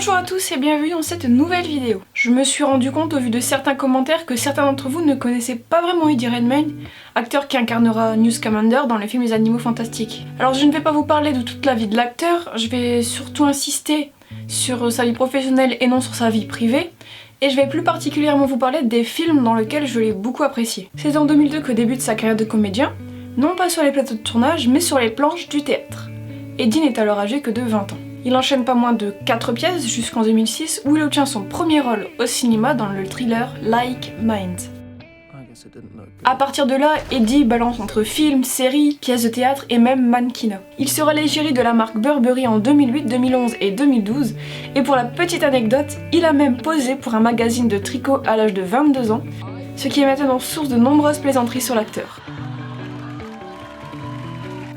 Bonjour à tous et bienvenue dans cette nouvelle vidéo. Je me suis rendu compte au vu de certains commentaires que certains d'entre vous ne connaissaient pas vraiment Eddie Redmayne, acteur qui incarnera Newt Scamander dans le film Les Animaux Fantastiques. Alors je ne vais pas vous parler de toute la vie de l'acteur, je vais surtout insister sur sa vie professionnelle et non sur sa vie privée, et je vais plus particulièrement vous parler des films dans lesquels je l'ai beaucoup apprécié. C'est en 2002 que débute sa carrière de comédien, non pas sur les plateaux de tournage, mais sur les planches du théâtre. Eddie n'est alors âgé que de 20 ans. Il enchaîne pas moins de 4 pièces jusqu'en 2006 où il obtient son premier rôle au cinéma dans le thriller Like Mind. A partir de là, Eddie balance entre films, séries, pièces de théâtre et même mannequinat. Il sera l'égérie de la marque Burberry en 2008, 2011 et 2012 et pour la petite anecdote, il a même posé pour un magazine de tricot à l'âge de 22 ans, ce qui est maintenant source de nombreuses plaisanteries sur l'acteur.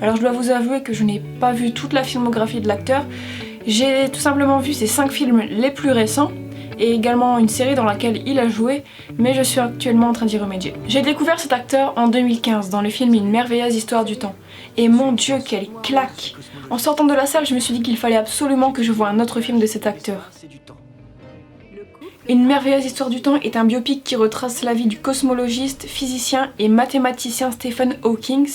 Alors je dois vous avouer que je n'ai pas vu toute la filmographie de l'acteur, j'ai tout simplement vu ses 5 films les plus récents, et également une série dans laquelle il a joué, mais je suis actuellement en train d'y remédier. J'ai découvert cet acteur en 2015 dans le film Une merveilleuse histoire du temps, et mon dieu quelle claque! En sortant de la salle, je me suis dit qu'il fallait absolument que je voie un autre film de cet acteur. Une merveilleuse histoire du temps est un biopic qui retrace la vie du cosmologiste, physicien et mathématicien Stephen Hawking.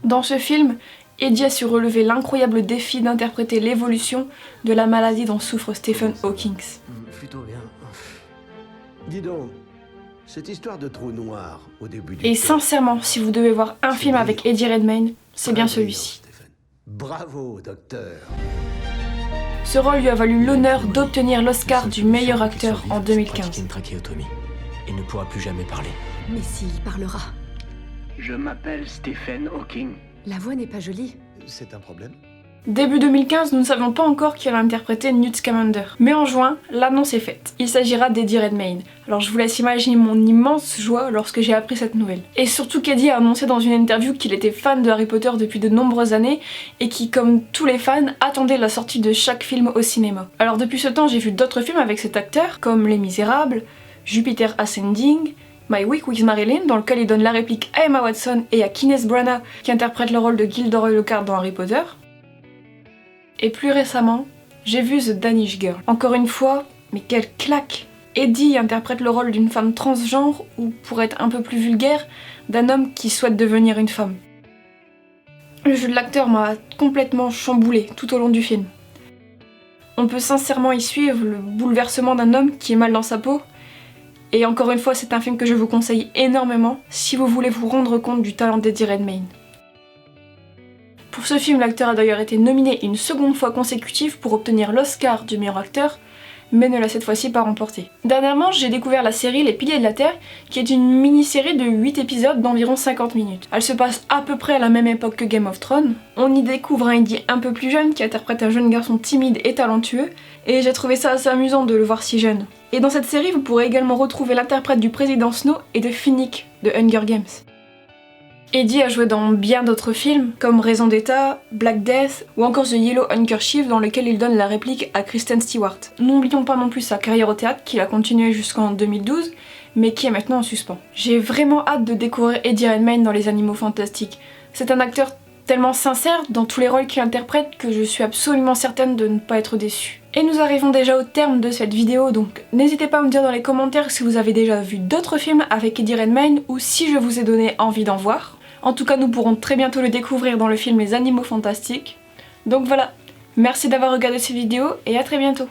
Dans ce film, Eddie a su relever l'incroyable défi d'interpréter l'évolution de la maladie dont souffre Stephen Hawking. Plutôt bien. Dis donc, cette histoire de trou noir au début du... Et sincèrement, si vous devez voir un film avec Eddie Redmayne, c'est bien celui-ci. Bravo, docteur. Ce rôle lui a valu l'honneur d'obtenir l'Oscar du meilleur acteur en 2015. Une trachéotomie et ne pourra plus jamais parler. Mais s'il parlera. Je m'appelle Stephen Hawking. La voix n'est pas jolie. C'est un problème? Début 2015, nous ne savions pas encore qui allait interpréter Newt Scamander. Mais en juin, l'annonce est faite. Il s'agira d'Eddie Redmayne. Alors je vous laisse imaginer mon immense joie lorsque j'ai appris cette nouvelle. Et surtout qu'Eddie a annoncé dans une interview qu'il était fan de Harry Potter depuis de nombreuses années et qui, comme tous les fans, attendait la sortie de chaque film au cinéma. Alors depuis ce temps, j'ai vu d'autres films avec cet acteur, comme Les Misérables, Jupiter Ascending, My Week with Marilyn, dans lequel il donne la réplique à Emma Watson et à Kenneth Branagh qui interprète le rôle de Gilderoy Lockhart dans Harry Potter. Et plus récemment, j'ai vu The Danish Girl. Encore une fois, mais quelle claque! Eddie interprète le rôle d'une femme transgenre, ou pour être un peu plus vulgaire, d'un homme qui souhaite devenir une femme. Le jeu de l'acteur m'a complètement chamboulé tout au long du film. On peut sincèrement y suivre le bouleversement d'un homme qui est mal dans sa peau, et encore une fois, c'est un film que je vous conseille énormément si vous voulez vous rendre compte du talent d'Eddie Redmayne. Pour ce film, l'acteur a d'ailleurs été nominé une seconde fois consécutive pour obtenir l'Oscar du meilleur acteur, mais ne l'a cette fois-ci pas remporté. Dernièrement, j'ai découvert la série Les Piliers de la Terre, qui est une mini-série de 8 épisodes d'environ 50 minutes. Elle se passe à peu près à la même époque que Game of Thrones. On y découvre un Eddie un peu plus jeune qui interprète un jeune garçon timide et talentueux, et j'ai trouvé ça assez amusant de le voir si jeune. Et dans cette série, vous pourrez également retrouver l'interprète du président Snow et de Finnick de Hunger Games. Eddie a joué dans bien d'autres films, comme Raison d'État, Black Death ou encore The Yellow Handkerchief dans lequel il donne la réplique à Kristen Stewart. N'oublions pas non plus sa carrière au théâtre qu'il a continué jusqu'en 2012, mais qui est maintenant en suspens. J'ai vraiment hâte de découvrir Eddie Redmayne dans Les Animaux Fantastiques. C'est un acteur tellement sincère dans tous les rôles qu'il interprète que je suis absolument certaine de ne pas être déçue. Et nous arrivons déjà au terme de cette vidéo, donc n'hésitez pas à me dire dans les commentaires si vous avez déjà vu d'autres films avec Eddie Redmayne ou si je vous ai donné envie d'en voir. En tout cas, nous pourrons très bientôt le découvrir dans le film Les Animaux Fantastiques. Donc voilà, merci d'avoir regardé cette vidéo et à très bientôt.